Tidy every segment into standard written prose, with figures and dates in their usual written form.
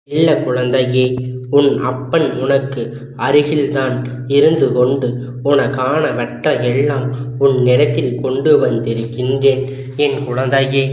செல்ல குழந்தையே, உன் அப்பன் உனக்கு அருகில்தான் இருந்து கொண்டு உனக்கானவற்றை எல்லாம் உன்னிடத்தில் கொண்டு வந்திருக்கின்றேன். என் குழந்தையே,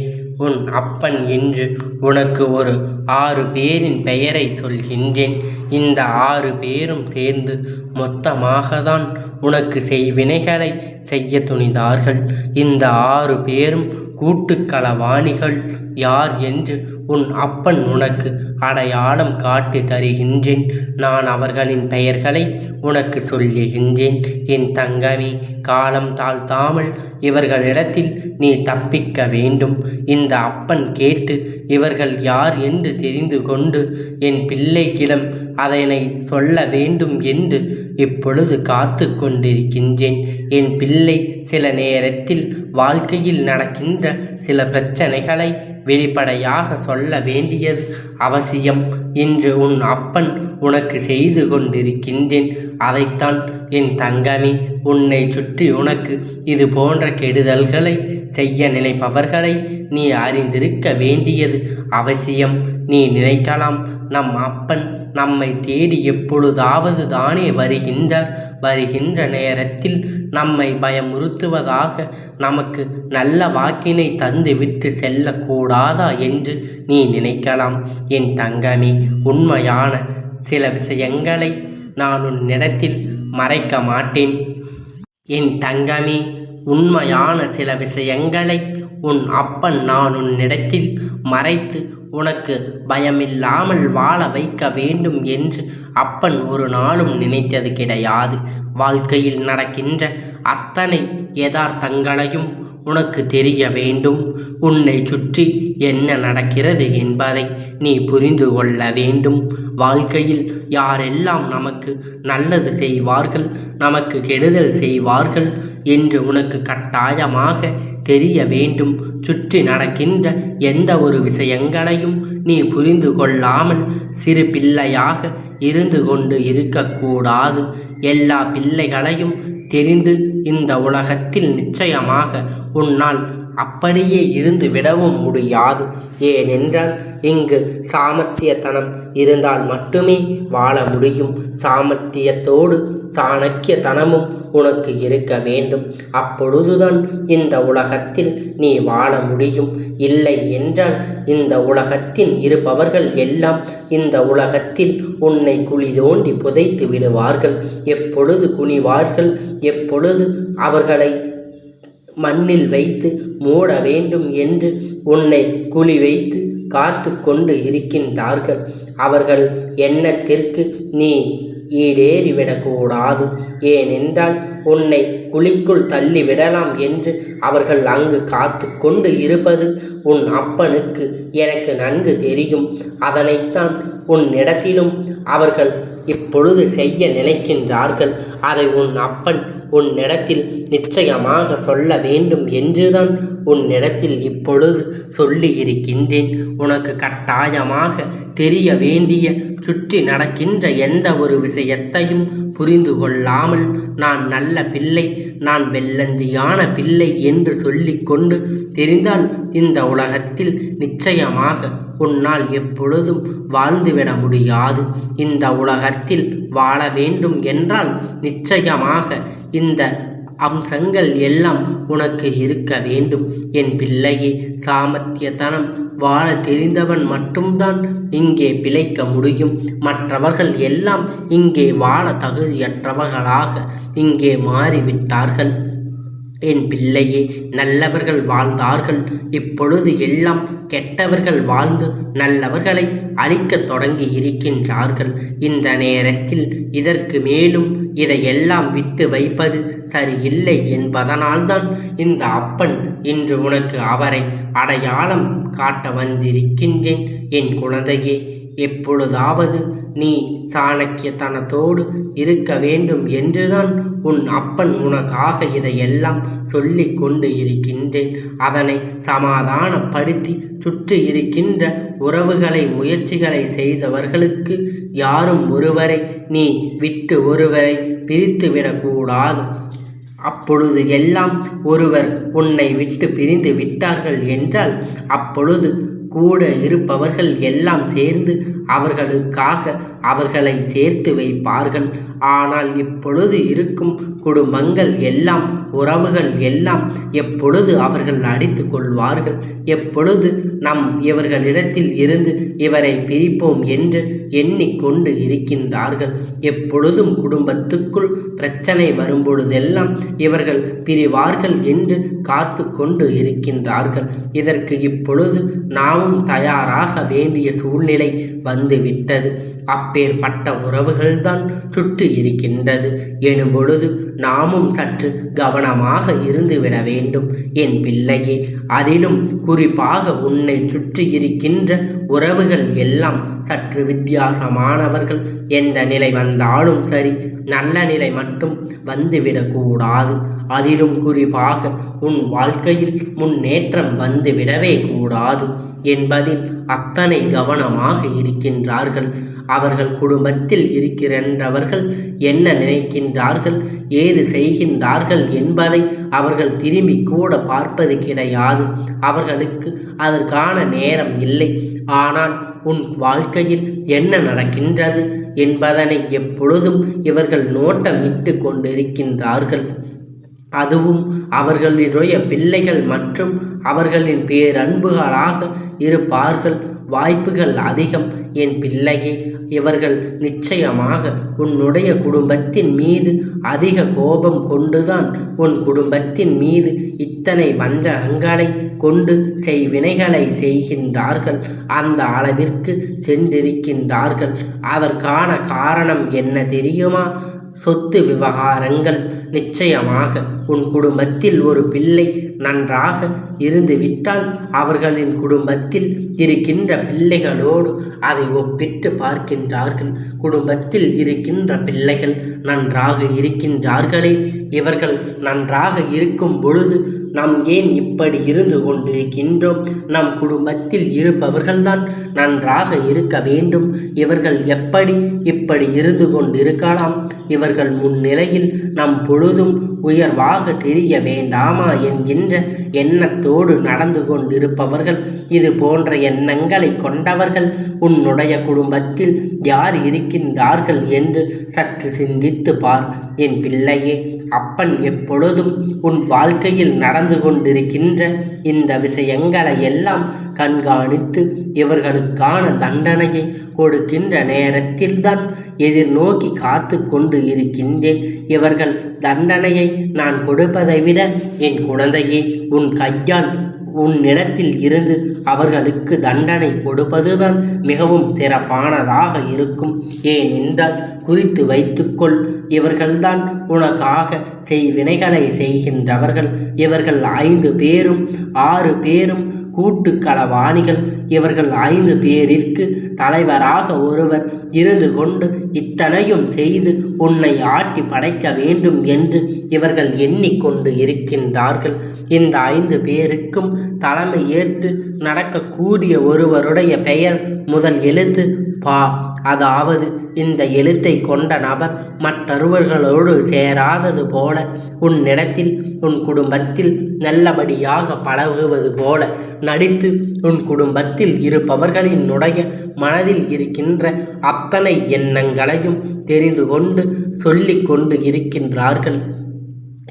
உன் அப்பன் இன்று உனக்கு ஒரு 6 பேரின் பெயரை சொல்கின்றேன். இந்த 6 பேரும் சேர்ந்து மொத்தமாகத்தான் உனக்கு செய்வினைகளை செய்ய துணிந்தார்கள். இந்த 6 பேரும் கூட்டுக்களவாணிகள் யார் என்று உன் அப்பன் உனக்கு அடையாளம் காட்டி தருகின்றேன். நான் அவர்களின் பெயர்களை உனக்கு சொல்லுகின்றேன். என் தங்கமே, காலம் தாழ்த்தாமல் இவர்களிடத்தில் நீ தப்பிக்க வேண்டும். இந்த அப்பன் கேட்டு இவர்கள் யார் என்று தெரிந்து கொண்டு என் பிள்ளைக்கிடம் அதனை சொல்ல வேண்டும் என்று இப்பொழுது காத்து கொண்டிருக்கின்றேன். என் பிள்ளை சில நேரத்தில் வாழ்க்கையில் நடக்கின்ற சில பிரச்சனைகளை வெளிப்படையாக சொல்ல வேண்டியது அவசியம். இன்று உன் அப்பன் உனக்கு செய்து கொண்டிருக்கின்றேன். அதைத்தான் என் தங்கமே, உன்னை சுற்றி உனக்கு இது போன்ற கெடுதல்களை செய்ய நினைப்பவர்களை நீ அறிந்திருக்க வேண்டியது அவசியம். நீ நினைக்கலாம், நம் அப்பன் நம்மை தேடி எப்பொழுதாவது தானே வருகின்றார். வருகின்ற நேரத்தில் நம்மை பயமுறுத்துவதாக நமக்கு நல்ல வாக்கினை தந்துவிட்டு செல்லக்கூடாதா என்று நீ நினைக்கலாம். என் தங்கமே, உண்மையான சில விஷயங்களை நான் உன்னிடத்தில் மறைக்க மாட்டேன். என் தங்கமே, உண்மையான சில விஷயங்களை உன் அப்பன் நான் உன்னிடத்தில் மறைத்து உனக்கு பயமில்லாமல் வாழ வைக்க வேண்டும் என்று அப்பன் ஒரு நாளும் நினைத்தது கிடையாது. வாழ்க்கையில் நடக்கின்ற அத்தனை யதார்த்தங்களையும் உனக்கு தெரிய வேண்டும். உன்னை சுற்றி என்ன நடக்கிறது என்பதை நீ புரிந்து கொள்ள வேண்டும். வாழ்க்கையில் யாரெல்லாம் நமக்கு நல்லது செய்வார்கள், நமக்கு கெடுதல் செய்வார்கள் என்று உனக்கு கட்டாயமாக தெரிய வேண்டும். சுற்றி நடக்கின்ற எந்த ஒரு விஷயங்களையும் நீ புரிந்து கொள்ளாமல் சிறு பிள்ளையாக இருந்து கொண்டு இருக்கக்கூடாது. எல்லா பிள்ளைகளையும் தெரிந்து இந்த உலகத்தில் நிச்சயமாக உன்னால் அப்படியே இருந்து விடவும் முடியாது. ஏனென்றால் இங்கு சாமர்த்தியத்தனம் இருந்தால் மட்டுமே வாழ முடியும். சாமர்த்தியத்தோடு சாணக்கியத்தனமும் உனக்கு இருக்க வேண்டும். அப்பொழுதுதான் இந்த உலகத்தில் நீ வாழ முடியும். இல்லை என்றால் இந்த உலகத்தில் இருப்பவர்கள் எல்லாம் இந்த உலகத்தில் உன்னை குழி தோண்டி புதைத்து விடுவார்கள். எப்பொழுது குனிவார்கள், எப்பொழுது அவர்களை மண்ணில் வைத்து மூட வேண்டும் என்று உன்னை குழி வைத்து காத்து கொண்டு இருக்கின்றார்கள். அவர்கள் எண்ணத்திற்கு நீ ஈடேறிவிடக்கூடாது. ஏனென்றால் உன்னை குழிக்குள் தள்ளிவிடலாம் என்று அவர்கள் அங்கு காத்து கொண்டு இருப்பது உன் அப்பனுக்கு எனக்கு நன்கு தெரியும். அதனைத்தான் உன்னிடத்திலும் அவர்கள் இப்பொழுது செய்ய நினைக்கின்றார்கள். அதை உன் அப்பன் உன்னிடத்தில் நிச்சயமாக சொல்ல வேண்டும் என்றுதான் உன்னிடத்தில் இப்பொழுது சொல்லி இருக்கின்றேன். உனக்கு கட்டாயமாக தெரிய வேண்டிய சுற்றி நடக்கின்ற எந்த ஒரு விஷயத்தையும் புரிந்து கொள்ளாமல் நான் நல்ல பிள்ளை, நான் வெள்ளந்தியான பிள்ளை என்று சொல்லிக்கொண்டு தெரிந்தால் இந்த உலகத்தில் நிச்சயமாக உன்னால் எப்பொழுதும் வாழ்ந்துவிட முடியாது. இந்த உலகத்தில் வாழ வேண்டும் என்றால் நிச்சயமாக இந்த அம்சங்கள் எல்லாம் உனக்கு இருக்க வேண்டும். என் பிள்ளையே, சாமர்த்தியத்தனம் வாழ தெரிந்தவன் மட்டும்தான் இங்கே பிழைக்க முடியும். மற்றவர்கள் எல்லாம் இங்கே வாழ தகுதியற்றவர்களாக இங்கே மாறிவிட்டார்கள். என் பிள்ளையே, நல்லவர்கள் வாழ்ந்தார்கள். இப்பொழுது எல்லாம் கெட்டவர்கள் வாழ்ந்து நல்லவர்களை அழிக்கத் தொடங்கி இருக்கின்றார்கள். இந்த நேரத்தில் இதற்கு மேலும் இதையெல்லாம் விட்டு வைப்பது சரியில்லை என்பதனால்தான் இந்த அப்பன் இன்று உனக்கு அவரை அடையாளம் காட்ட வந்திருக்கின்றேன். என் குழந்தையே, எப்பொழுதாவது நீ சாணக்கியத்தனத்தோடு இருக்க வேண்டும் என்றுதான் உன் அப்பன் உனக்காக இதையெல்லாம் சொல்லி கொண்டு இருக்கின்றேன். அதனை சமாதானப்படுத்தி சுற்றி இருக்கின்ற உறவுகளை முயற்சிகளை செய்தவர்களுக்கு யாரும் ஒருவரை நீ விட்டு ஒருவரை பிரித்து விடக்கூடாது. அப்பொழுது எல்லாம் ஒருவர் உன்னை விட்டு பிரிந்து விட்டார்கள் என்றால் அப்பொழுது கூட இருப்பவர்கள் எல்லாம் சேர்ந்து அவர்களுக்காக அவர்களை சேர்த்து வைப்பார்கள். ஆனால் இப்பொழுது இருக்கும் குடும்பங்கள் எல்லாம், உறவுகள் எல்லாம் எப்பொழுது அவர்கள் அடித்து கொள்வார்கள், எப்பொழுது இவர்களிடத்தில் இருந்து இவரை பிரிப்போம் என்று எண்ணிக்கொண்டு இருக்கின்றார்கள். எப்பொழுதும் குடும்பத்துக்குள் பிரச்சனை வரும்பொழுதெல்லாம் இவர்கள் பிரிவார்கள் என்று காத்து கொண்டு இருக்கின்றார்கள். இதற்கு இப்பொழுது நாமும் தயாராக வேண்டிய சூழ்நிலை வந்துவிட்டது. அப்பேற்பட்ட உறவுகள்தான் சுற்றி இருக்கின்றது எனும் பொழுது நாமும் சற்று கவனமாக இருந்துவிட வேண்டும் என் பிள்ளையே. அதிலும் குறிப்பாக உன்னை சுற்றி இருக்கின்ற உறவுகள் எல்லாம் சற்று வித்தியாசமானவர்கள். எந்த நிலை வந்தாலும் சரி, நல்ல நிலை மட்டும் வந்துவிடக்கூடாது. அதிலும் குறிப்பாக உன் வாழ்க்கையில் முன்னேற்றம் வந்துவிடவே கூடாது என்பதில் அத்தனை கவனமாக இருக்கின்றார்கள். அவர்கள் குடும்பத்தில் இருக்கின்றவர்கள் என்ன நினைக்கின்றார்கள், ஏது செய்கின்றார்கள் என்பதை அவர்கள் திரும்பி கூட பார்ப்பது கிடையாது. அவர்களுக்கு அதற்கான நேரம் இல்லை. ஆனால் உன் வாழ்க்கையில் என்ன நடக்கின்றது என்பதனை எப்பொழுதும் இவர்கள் நோட்டமிட்டு கொண்டிருக்கின்றார்கள். அதுவும் அவர்களுடைய பிள்ளைகள் மற்றும் அவர்களின் பேரன்புகளாக இருப்பார்கள். வாய்ப்புகள் அதிகம் என் பிள்ளையே. இவர்கள் நிச்சயமாக உன்னுடைய குடும்பத்தின் மீது அதிக கோபம் கொண்டுதான் உன் குடும்பத்தின் மீது இத்தனை வஞ்சகங்களை கொண்டு செய்வினைகளை செய்கின்றார்கள். அந்த அளவிற்கு சென்றிருக்கின்றார்கள். அதற்கான காரணம் என்ன தெரியுமா? சொத்து விவகாரங்கள். நிச்சயமாக உன் குடும்பத்தில் ஒரு பிள்ளை நன்றாக இருந்துவிட்டால் அவர்களின் குடும்பத்தில் இருக்கின்ற பிள்ளைகளோடு அதை ஒப்பிட்டு பார்க்கின்றார்கள். குடும்பத்தில் இருக்கின்ற பிள்ளைகள் நன்றாக இருக்கின்றார்களே, இவர்கள் நன்றாக இருக்கும் பொழுது நாம் ஏன் இப்படி இருந்து கொண்டிருக்கின்றோம்? நம் குடும்பத்தில் இருப்பவர்கள்தான் நன்றாக இருக்க வேண்டும். இவர்கள் எப்படி இப்படி இருந்து கொண்டிருக்கலாம்? இவர்கள் முன்னிலையில் நம் பொழுதும் உயர்வாக தெரிய வேண்டாமா என்கின்ற எண்ணத்தோடு நடந்து கொண்டிருப்பவர்கள், இது போன்ற எண்ணங்களை கொண்டவர்கள் உன்னுடைய குடும்பத்தில் யார் இருக்கின்றார்கள் என்று சற்று சிந்தித்து பார் என் பிள்ளையே. அப்பன் எப்பொழுதும் உன் வாழ்க்கையில் நடந்து கொண்டிருக்கின்ற இந்த விஷயங்களை எல்லாம் கண்காணித்து இவர்களுக்கான தண்டனையை கொடுக்கின்ற நேரத்தில்தான் எதிர்நோக்கி காத்து கொண்டு இருக்கின்றேன். இவர்கள் தண்டனையை நான் கொடுப்பதை விட என் குழந்தையே உன் கையால் உன்னிடத்தில் இருந்து அவர்களுக்கு தண்டனை கொடுப்பதுதான் மிகவும் சிறப்பானதாக இருக்கும். ஏனென்றால் குறித்து வைத்துக்கொள், இவர்கள்தான் உனக்காக செய்வினைகளை செய்கின்றவர்கள். இவர்கள் 5 பேரும் 6 பேரும் கூட்டு களவாணிகள். இவர்கள் 5 பேரிற்கு தலைவராக ஒருவர் இருந்து கொண்டு இத்தனையும் செய்து உன்னை ஆட்டி படைக்க வேண்டும் என்று இவர்கள் எண்ணிக்கொண்டு இருக்கின்றார்கள். இந்த 5 பேருக்கும் தலைமை ஏற்று நடக்கக்கூடிய ஒருவருடைய பெயர் முதல் எழுத்து பா. அதாவது இந்த எழுத்தை கொண்ட நபர் மற்றவர்களோடு சேராதது போல உன்னிடத்தில் உன் குடும்பத்தில் நல்லபடியாக பழகுவது போல நடித்து உன் குடும்பத்தில் இருப்பவர்களினுடைய மனதில் இருக்கின்ற அத்தனை எண்ணங்களையும் தெரிந்து கொண்டு சொல்லிக் கொண்டு இருக்கின்றார்கள்.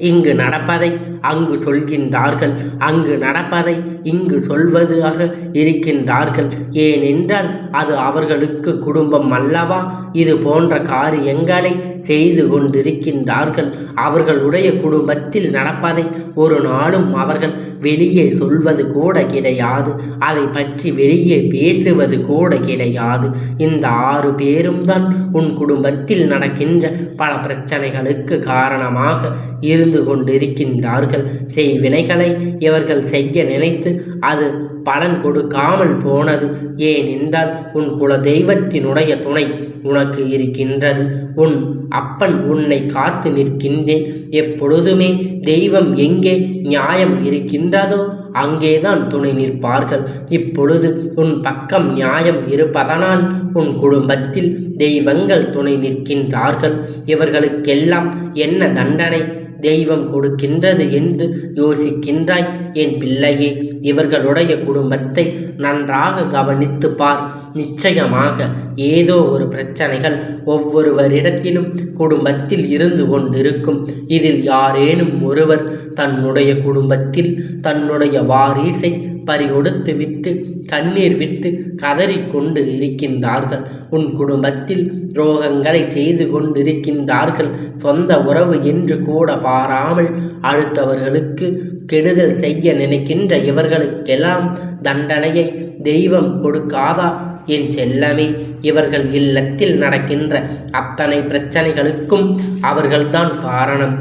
இங்கு நடப்பதை அங்கு சொல்கின்றார்கள், அங்கு நடப்பதை இங்கு சொல்வதாக இருக்கின்றார்கள். ஏனென்றால் அது அவர்களுக்கு குடும்பம் அல்லவா? இது போன்ற காரியங்களை செய்து கொண்டிருக்கின்றார்கள். அவர்களுடைய குடும்பத்தில் நடப்பதை ஒரு நாளும் அவர்கள் வெளியே சொல்வது கூட கிடையாது. அதை பற்றி வெளியே பேசுவது கூட கிடையாது. இந்த 6 பேரும் தான் உன் குடும்பத்தில் நடக்கின்ற பல பிரச்சனைகளுக்கு காரணமாக இருந்து கொண்டிருக்கின்றார்கள். செய்வினைகளை இவர்கள் செய்ய நினைத்து அது பலன் கொடுக்காமல் போனது. ஏனென்றால் உன் குல தெய்வத்தினுடைய துணை உனக்கு இருக்கின்றது. உன் அப்பன் உன்னை காத்து நிற்கின்றேன். எப்பொழுதுமே தெய்வம் எங்கே நியாயம் இருக்கின்றதோ அங்கேதான் துணை நிற்பார்கள். இப்பொழுது உன் பக்கம் நியாயம் இருப்பதனால் உன் குடும்பத்தில் தெய்வங்கள் துணை நிற்கின்றார்கள். இவர்களுக்கெல்லாம் என்ன தண்டனை தெய்வம் கொடுக்கின்றது என்று யோசிக்கின்றாய் என் பிள்ளையே, இவர்களுடைய குடும்பத்தை நன்றாக கவனித்து பார். நிச்சயமாக ஏதோ ஒரு பிரச்சனைகள் ஒவ்வொருவரிடத்திலும் குடும்பத்தில் இருந்து கொண்டிருக்கும். இதில் யாரேனும் ஒருவர் தன்னுடைய குடும்பத்தில் தன்னுடைய வாரிசை பறிகொடுத்து விட்டு கண்ணீர் விட்டு கதறிக்கொண்டு இருக்கின்றார்கள். உன் குடும்பத்தில் துரோகங்களை செய்து கொண்டிருக்கின்றார்கள். சொந்த உறவு என்று கூட பாராமல் அடுத்தவர்களுக்கு கெடுதல் செய்ய நினைக்கின்ற இவர்களுக்கெல்லாம் தண்டனையை தெய்வம் கொடுக்காதா? என் செல்லமே, இவர்கள் இல்லத்தில் நடக்கின்ற அத்தனை பிரச்சனைகளுக்கும் அவர்கள்தான் காரணம்.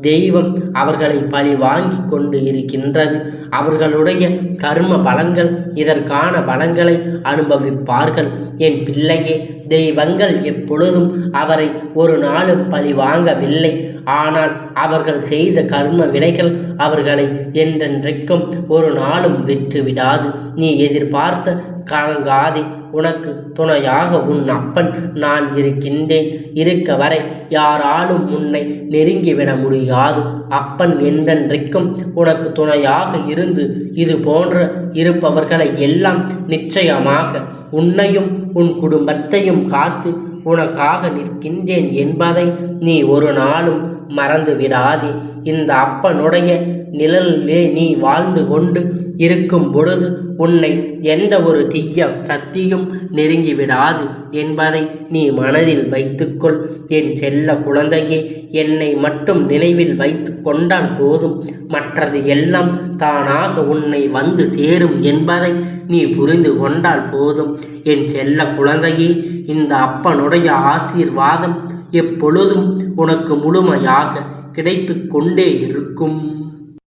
தெய்வம் அவர்களை பழி வாங்கி கொண்டு இருக்கின்றது. அவர்களுடைய கர்ம பலன்கள் இதற்கான பலன்களை அனுபவிப்பார்கள். என் பிள்ளையே, தெய்வங்கள் எப்பொழுதும் அவரை ஒரு நாளும் பழி வாங்கவில்லை. ஆனால் அவர்கள் செய்த கர்ம வினைகள் அவர்களை என்றென்றைக்கும் ஒரு நாளும் விட்டுவிடாது. நீ எதிர்பார்த்த கலங்காதே. உனக்கு துணையாக உன் அப்பன் நான் இருக்கின்றேன். இருக்க வரை யாராலும் உன்னை நெருங்கிவிட முடியாது. அப்பன் என்றென்றைக்கும் உனக்கு துணையாக இருந்து இது போன்ற இருப்பவர்களை எல்லாம் நிச்சயமாக உன்னையும் உன் குடும்பத்தையும் காத்து உனக்காக நிற்கின்றேன் என்பதை நீ ஒரு நாளும் மறந்து விடாதே. இந்த அப்பனுடைய நிழலிலே நீ வாழ்ந்து கொண்டு இருக்கும் பொழுது உன்னை எந்த ஒரு தீய சக்தியும் நெருங்கிவிடாது என்பதை நீ மனதில் வைத்துக்கொள். என் செல்ல குழந்தையே, என்னை மட்டும் நினைவில் வைத்து கொண்டால் போதும். மற்றது எல்லாம் தானாக உன்னை வந்து சேரும் என்பதை நீ புரிந்து கொண்டால் போதும். என் செல்ல குழந்தையே, இந்த அப்பனுடைய ஆசீர்வாதம் எப்பொழுதும் உனக்கு முழுமையாக கிடைத்து கொண்டே இருக்கும்.